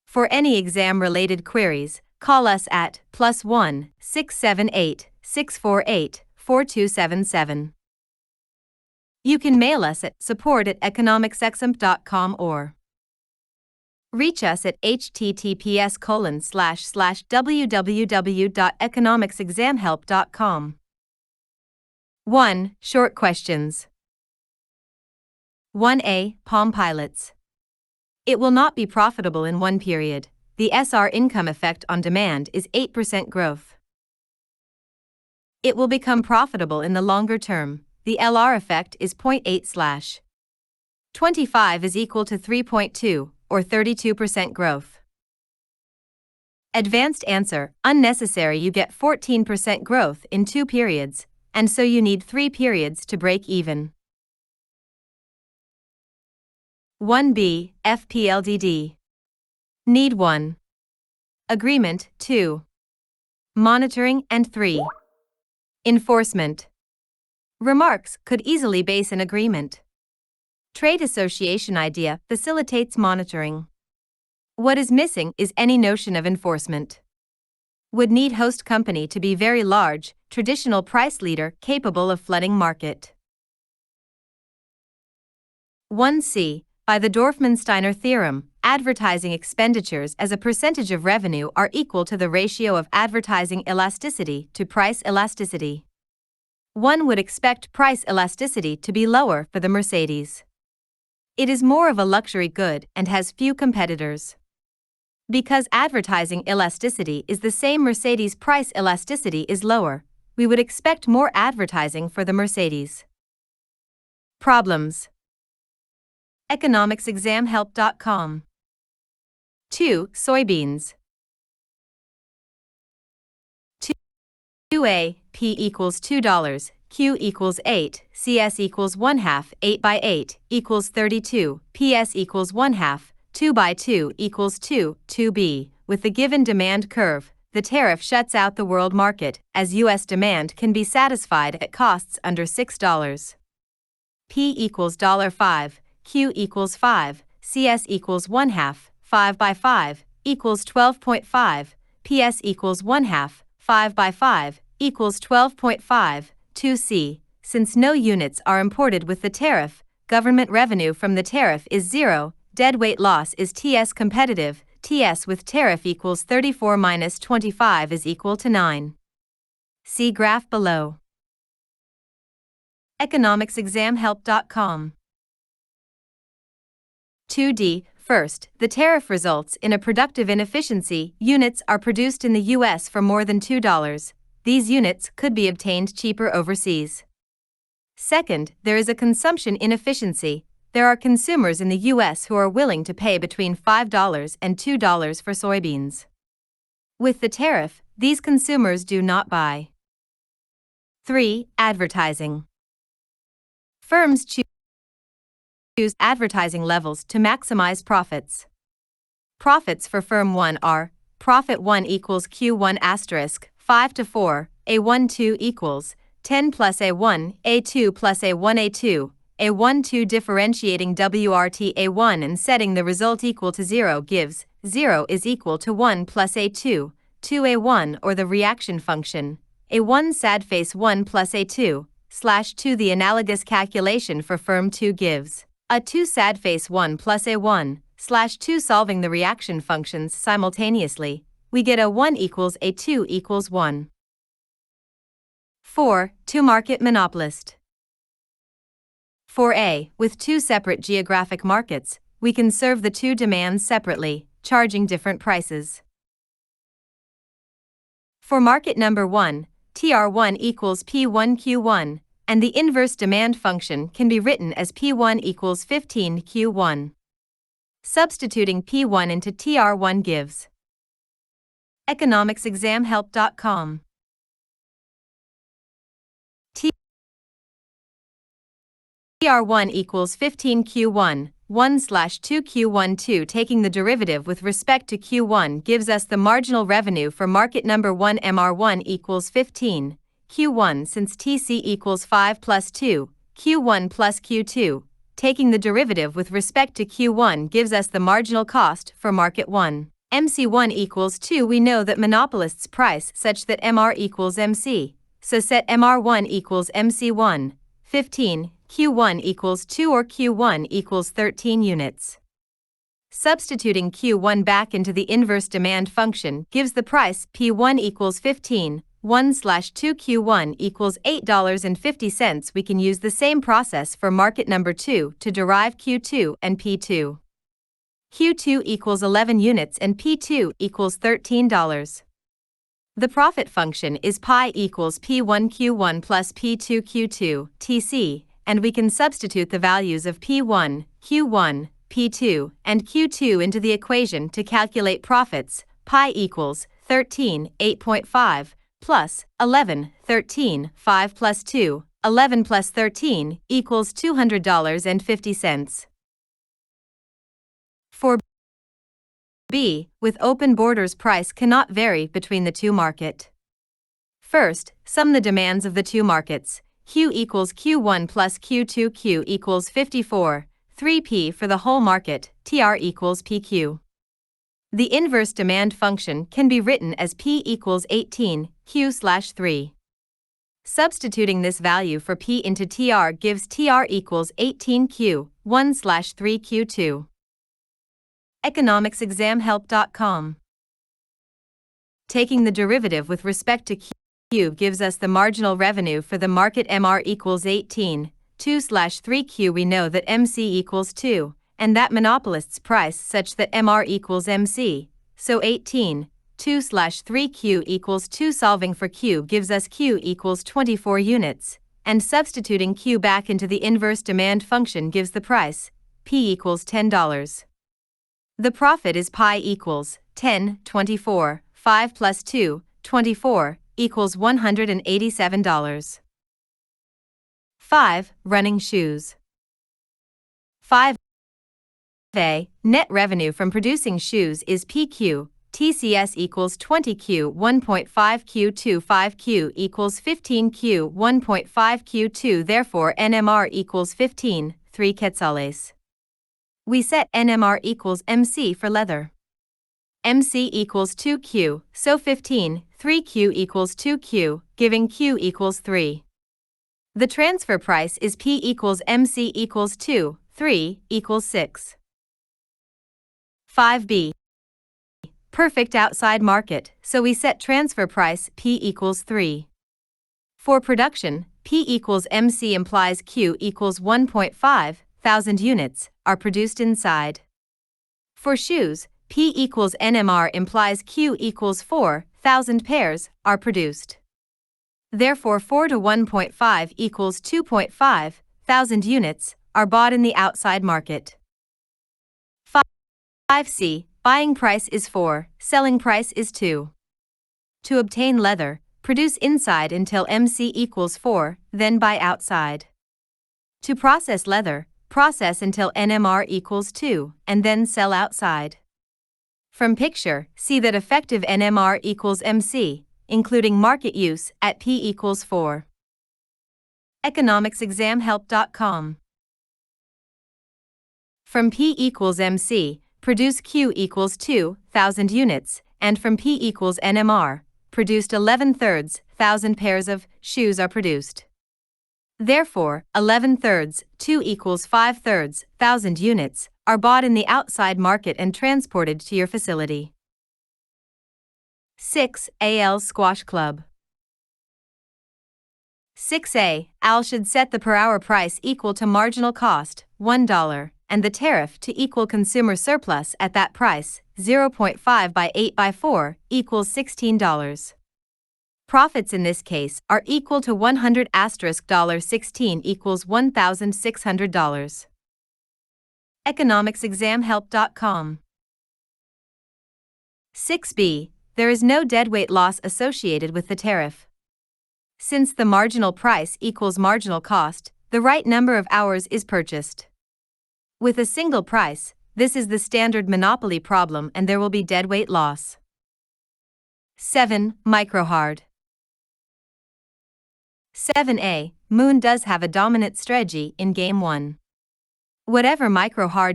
For any exam-related queries, call us at +1 678 648 4277. You can mail us at support@economicsexamp.com or reach us at https://www.economicsexamhelp.com. 1. Short questions. 1a. Palm Pilots. It will not be profitable in one period. The SR income effect on demand is 8% growth. It will become profitable in the longer term. The LR effect is 0.8/25 is equal to 3.2, or 32% growth. Advanced answer, unnecessary. You get 14% growth in 2 periods, and so you need 3 periods to break even. 1b. FPLDD. Need 1. Agreement, 2. Monitoring, and 3. Enforcement. Remarks could easily base an agreement. Trade association idea facilitates monitoring. What is missing is any notion of enforcement. Would need host company to be very large, traditional price leader capable of flooding market. 1c. By the Dorfman-Steiner theorem, advertising expenditures as a percentage of revenue are equal to the ratio of advertising elasticity to price elasticity. One would expect price elasticity to be lower for the Mercedes. It is more of a luxury good and has few competitors. Because advertising elasticity is the same, Mercedes price elasticity is lower, we would expect more advertising for the Mercedes. Problems. economicsexamhelp.com. 2. Soybeans. 2a. P equals $2, Q equals 8, CS equals 1/2, 8 by 8 equals 32, PS equals 1/2, 2 by 2 equals 2, 2b. With the given demand curve, the tariff shuts out the world market, as U.S. demand can be satisfied at costs under $6. P equals $5, Q equals 5, CS equals 1/2, 5 by 5 equals 12.5, PS equals 1/2, 5 by 5 equals 12.5, 2c. Since no units are imported with the tariff, government revenue from the tariff is 0, deadweight loss is TS competitive, TS with tariff equals 34 minus 25 is equal to 9. See graph below. economicsexamhelp.com. 2d. First, the tariff results in a productive inefficiency. Units are produced in the U.S. for more than $2. These units could be obtained cheaper overseas. Second, there is a consumption inefficiency. There are consumers in the U.S. who are willing to pay between $5 and $2 for soybeans. With the tariff, these consumers do not buy. 3. Advertising. Firms choose advertising levels to maximize profits. Profits for firm 1 are: profit 1 equals Q1 asterisk 5 to 4, A1 2 equals 10 plus A1, A2 plus A1 A2, A1 2 differentiating WRT A1 and setting the result equal to 0 gives 0 is equal to 1 plus A2, 2A1 or the reaction function, A1 sad face 1 plus A2, /2. The analogous calculation for firm 2 gives a 2 sad face 1 plus A1, /2. Solving the reaction functions simultaneously, we get A1 equals A2 equals 1. 4. To market monopolist. 4a. With 2 separate geographic markets, we can serve the 2 demands separately, charging different prices. For market number 1, TR1 equals P1 Q1, and the inverse demand function can be written as P1 equals 15 Q1. Substituting P1 into TR1 gives economicsexamhelp.com. TR1 equals 15 Q1, 1/2 Q1 2. Taking the derivative with respect to Q1 gives us the marginal revenue for market number 1. MR1 equals 15 Q1 since TC equals 5 plus 2, Q1 plus Q2. Taking the derivative with respect to Q1 gives us the marginal cost for market 1. MC1 equals 2. We know that monopolists price such that MR equals MC. So set MR1 equals MC1, 15, Q1 equals 2 or Q1 equals 13 units. Substituting Q1 back into the inverse demand function gives the price P1 equals 15, 1/2 Q1 equals $8.50. We can use the same process for market number 2 to derive Q2 and P2. Q2 equals 11 units and P2 equals $13. The profit function is pi equals P1 Q1 plus P2 Q2 TC, and we can substitute the values of P1, Q1, P2, and Q2 into the equation to calculate profits. Pi equals 13, 8.5, plus 11, 13, 5 plus 2, 11 plus 13 equals $200.50. For B, with open borders, price cannot vary between the two market. First, sum the demands of the two markets. Q equals Q1 plus Q2. Q equals 54, 3P for the whole market, TR equals PQ. The inverse demand function can be written as P equals 18, Q/3. Substituting this value for P into TR gives TR equals 18Q, 1/3Q2. economicsexamhelp.com. Taking the derivative with respect to Q gives us the marginal revenue for the market MR equals 18, 2/3Q. We know that MC equals 2, and that monopolists price such that MR equals MC, so 18, 2/3Q equals 2. Solving for Q gives us Q equals 24 units, and substituting Q back into the inverse demand function gives the price, P equals $10. The profit is pi equals 10, 24, 5 plus 2, 24, equals $187. 5. Running shoes. 5a. Net revenue from producing shoes is PQ, TCS equals 20Q, 1.5Q2, 5Q equals 15Q, 1.5Q2. Therefore NMR equals 15, 3 quetzales. We set NMR equals MC for leather. MC equals 2Q, so 15, 3Q equals 2Q, giving Q equals 3. The transfer price is P equals MC equals 2, 3 equals 6. 5B. Perfect outside market, so we set transfer price P equals 3. For production, P equals MC implies Q equals 1.5 thousand units are produced inside. For shoes, P equals NMR implies Q equals 4,000 pairs are produced. Therefore 4 to 1.5 equals 2.5 thousand units are bought in the outside market. 5C. Buying price is 4, selling price is 2. To obtain leather, produce inside until MC equals 4, then buy outside. To process leather, process until NMR equals 2, and then sell outside. From picture, see that effective NMR equals MC, including market use, at P equals 4. economicsexamhelp.com. From P equals MC, produce Q equals 2,000 units, and from P equals NMR, produced 11/3,000 pairs of shoes are produced. Therefore, 11/3, 2 equals 5/3,000 units, are bought in the outside market and transported to your facility. 6. AL Squash Club. 6a. AL should set the per hour price equal to marginal cost, $1, and the tariff to equal consumer surplus at that price, 0.5 by 8 by 4, equals $16. Profits in this case are equal to 100 $16 equals $1,600. economicsexamhelp.com. 6b. There is no deadweight loss associated with the tariff. Since the marginal price equals marginal cost, the right number of hours is purchased. With a single price, this is the standard monopoly problem and there will be deadweight loss. 7. Microhard. 7a. Moon does have a dominant strategy in Game 1. Whatever microhard